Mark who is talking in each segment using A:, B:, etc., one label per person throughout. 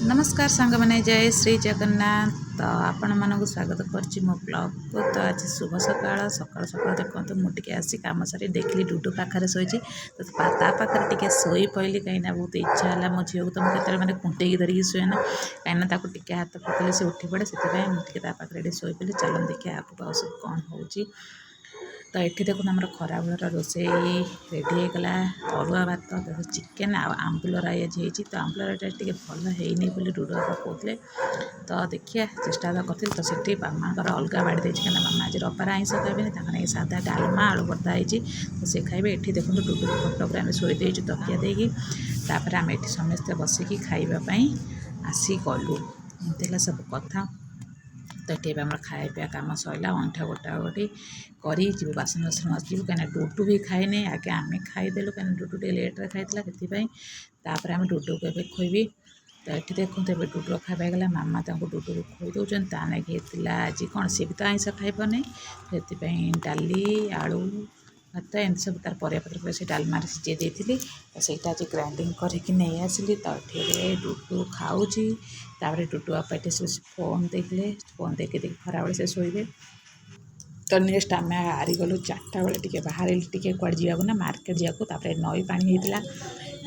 A: नमस्कार सांग मैंने जय श्री जगन्नाथ। तो आपण मानक स्वागत करछि मो ब्लॉग को। तो आज शुभ सकाळ सकाळ सकाळ देखते मुझे आसी कम सारी देखली डुडू पाखे शोची तो पाखे टे शोई पड़ी कहीं बहुत इच्छा है मो झील को तो मुझे मैंने कुंटे धरिकी शुए ना कहीं टे हाथ पकड़े से उठी पड़े से मुझे पाखे शोई पड़ी। चलन देखिए आगे आउ सब कौन हो। तो ये देखो आम खरा बेलर रोसे रेडी होगला अरुआ भात चिकेन आंबुल राई आज होती। तो आंबुल राईटा टे भल है बोली डुडू बाबा कहते। तो देखिए चेष्टा तो करी तो से मामा अलग बाड़ी देती कहीं मामा आज रबार आईंस खाए सादा डालमा आलू भर्ता होती तो सी खाइबे। ये देखो डुडू खटक आम शोई देचु तकिया देपर आम ये समस्ते बसिकी खावाई आसी गलु एमती सब कथा। तो ये आम खाया पीवा कम सरला अंठा गोटा गोटी करी बासन बासन मजू कहीं डुडू भी खाए आगे आम खाईदेलु कहीं डुडू टे लेट्रे खाई आम डुडू को ए खोबी। तो ये देखो ये डुडू खाइगला मामा डुडू को खोई दौरान ता लगे आज कौन सी भी तो आईंस खाइबनी से डाली आलू भात एम सब तार परिवापत्र से डालमार सीझे देती तो सहीटा आज ग्राइंडिंग करके नहीं आसली। तो ये डुडू खाऊँगी डुडू आप फोन देखले फोन देखी देखी खरा बेले से शोबे। तो नेक्स्ट आम हारी गलु 4टा बेले टे बाहर टे कड़े जावाक ना मार्केट जावाक नई पानी होता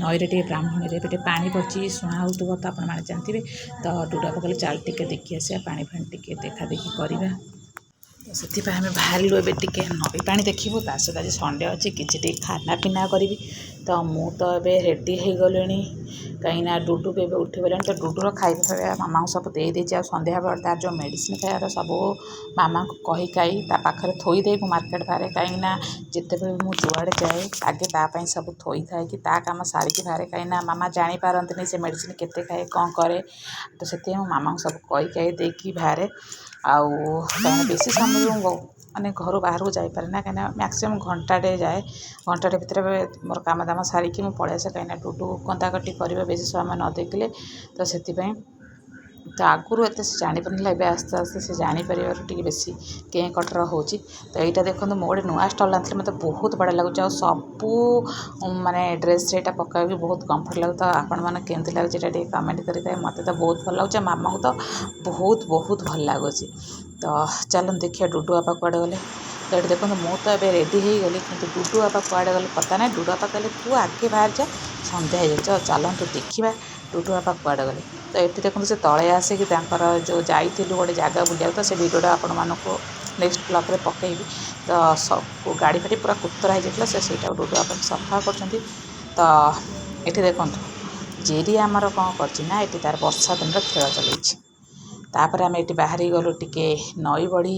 A: नईरे टे ब्राह्मणी टे पानी पड़ी शुणा हो तो आपण मैंने जानते। तो डुडा पकड़े चाल टे देखी आसा पानी फाणी टे देखा देखी करवा। तो से आम बाहर ए टे नई पा देखू ता सहित आज संडे अच्छे कि खाना पीना करी। तो मु तो ये रेडी हो गले कहीं डुडू के उठी गले। तो डुडूर खाଇବା फाइबा मामा को सब दे देती सन्ध्या बेल तार जो मेडिसिन खाइबार सब मामा को कही कही पाखे थोदे मार्केट बाहर कहीं जिते मुझे जुआड़े जाए आगे तापाई सब थोई थाए कि काम सारिकी बाहर कहीं मामा जापारती से मेडिसिन केते खाए कौन करे। तो से मामा को सब कही कही देकी बाहर आउ बेसी समय माने घर बाहर को जापे ना कहीं मैक्सीम घंटाटे जाए घंटाटे भितर मोर काम दाम सारिकी मुझे पलि आसे कहीं डुडू कंदाकटी कर बेसी समय न देखले। तो से तो आगुरी एत से जापारा ए आस्ते आस्ते से जापर टे बेसी कें कटर हो। तो यहाँ देखो मुझे गोटे नुआ स्टल आनी मतलब बहुत बढ़िया लगुच सबू माने ड्रेस से पका भी बहुत कम्फर्ट लगे। तो आपण मैंने केमती लगे कमेंट करें मत तो बहुत भल लगे मामा को तो बहुत बहुत भल लगुच। तो चलन देखिए डुडू बापा कड़े गले। तो ये देखो मुझे तो रेडी हो गली कि डुडू बापा कड़े गले पता ना डुडू बापा कहले तू आगे बाहर जा सन्ध्या हो चलतु देखा डुडू बापा कड़े गले। तो ये देखो से तले आसिक जो जाइलु गोटे जगह बुलिया तो से भिडियोटा आपण मानक नेक्स्ट ब्लॉग रे पकेबी। तो सब गाड़ी फाड़ी पूरा कुतरा हो से डुडू बापा सफा कर। तो ये देखो जेरी आमर कौन करना ये तार वर्षा दिन खेल चलती तापर आम ये बाहरी गलु टे नई बढ़ी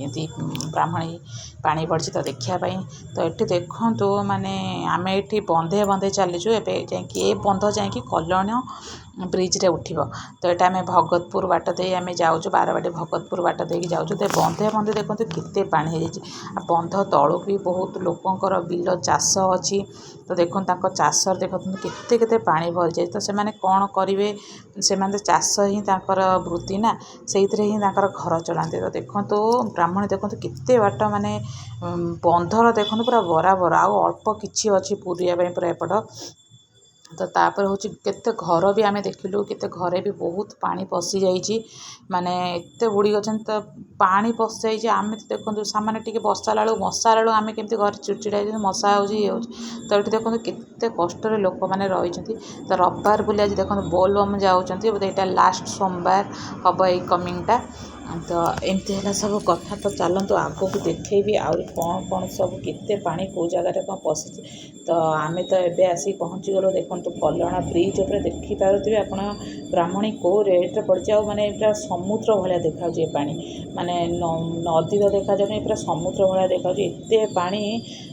A: एमती ब्राह्मणी पानी पड़ी तो देखापी। तो ये देखु माने आम ये बंधे बंधे चलीचु ए बंध जा कल्याण ब्रिज रे उठिब। तो यहाँ आम भगतपुर बाट दे आम जाऊँ बारवाटी भगतपुर बाट दे जाऊँ तो बंधे बंधे देखो केते पानी हो बंध तलू भी बहुत लोकंर बिल चाष अच्छी। तो देखो चाष देखो केते केते पानी भरी जाए। तो से कौन करेंगे से चाष ही वृत्ति ना से ही घर चलाते। तो देखो ब्राह्मण देखो केते बाट माने बंधर देखो पूरा बराबर आउ अल्प किछि अच्छी पूरिया पूरा एपट। तो तापर हूँ केते घर भी आम देखिलु केते घरे भी बहुत पानी पशि जाइए माने एत बुड़ी अच्छा। तो पानी पशि जाइए आम तो देखो सामान्य टी बसा ला मशा ला आम केमती घर चिड़चिड़ा मशा हो। तो ये देखो केते कष्ट लोक मैंने रही। तो रविवार बोली आज देखो बोलबम जाऊँगी बोधे यहाँ लास्ट सोमवार हम ये कमिंगटा। तो एमती है सब कथा। तो चलतु आग को देखेबी आउरी कौन कौन सब केते पानी कौ जगह कौन पशि। तो आम तो ये आसिक पहुँची गलु देखो कल्याण ब्रिज उपर देखिपे आप ब्राह्मणी कौ रेट्रे पड़ी माने पूरा समुद्र भाया देखा पानी माने नदी तो देखा जाए पूरा समुद्र भाया देखा एत पानी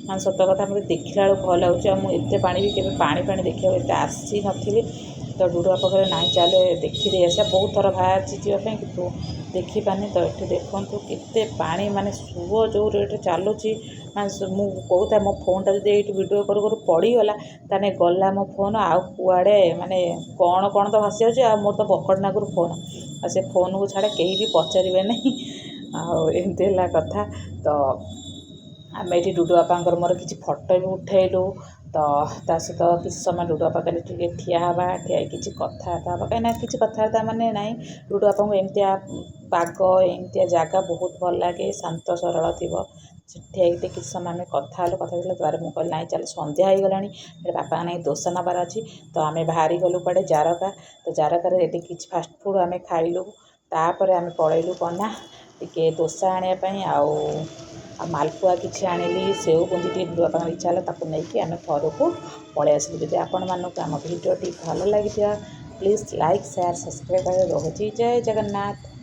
A: मान सत कथा मतलब देखला बेलू भल लगे मुझे पानी भी केवे पानी देखा एत आसी नी। तो डुडू बापा कहले ना चले देखी आसा बहुत थर बाहर जावाई कि देखी पानी। तो ये देखु केते पानी माने सुओ जो रेट चलुची मुझे कहता मो फोनटा जो ये वीडियो करू करू पड़गला ताने गला मो फोन आउ कुआड़े माने कौन कौन तो भासी जाऊँ मोर तो बकड़ नागर फोन आ से फोन को छाड़े कहीं भी पचारे नहीं आमती कथा। तो आम ये डुडू बापा मोर किसी फटो भी उठेलु। ତ ତା ସହିତ କିଛି ସମୟ ଡୁଡୁ ବାପା କହିଲେ ଟିକେ ଠିଆ ହେବା, ଠିଆ ହେଇ କିଛି କଥାବାର୍ତ୍ତା ହେବା। କାହିଁକିନା କିଛି କଥାବାର୍ତ୍ତା ମାନେ ନାହିଁ, ଡୁଡୁ ବାପାଙ୍କୁ ଏମିତିଆ ପାଗ ଏମିତିଆ ଜାଗା ବହୁତ ଭଲ ଲାଗେ, ଶାନ୍ତ ସରଳ ଥିବ। ସେଠି ହେଇକି କିଛି ସମୟ ଆମେ କଥା ହେଲୁ, କଥା ହେଇଥିଲା ଦ୍ୱାରା ମୁଁ କହିଲି ନାଇଁ ଚାଲ ସନ୍ଧ୍ୟା ହେଇଗଲାଣି, ବାପାଙ୍କ ନାଇଁ ଦୋଷ ନେବାର ଅଛି। ତ ଆମେ ବାହାରି ଗଲୁ କୁଆଡ଼େ ଜାରକା। ତ ଜାରକାରେ ଏଠି କିଛି ଫାଷ୍ଟଫୁଡ଼୍ ଆମେ ଖାଇଲୁ। ତାପରେ ଆମେ ପଳେଇଲୁ କ'ଣ ନା ଟିକେ ଦୋସା ଆଣିବା ପାଇଁ, ଆଉ ମାଲପୁଆ କିଛି ଆଣିଲି, ସେଉ ବୁନ୍ଦି ଟିକେ ଡୁଡୁ ବାପାଙ୍କର ଇଚ୍ଛା ହେଲା, ତାକୁ ନେଇକି ଆମେ ଘରକୁ ପଳେଇ ଆସିଲୁ। ଯଦି ଆପଣମାନଙ୍କୁ ଆମ ଭିଡ଼ିଓଟି ଭଲ ଲାଗିଥିବ ପ୍ଲିଜ୍ ଲାଇକ୍ ସେୟାର ସବସ୍କ୍ରାଇବ୍ କରି ରହୁଛି। ଜୟ ଜଗନ୍ନାଥ।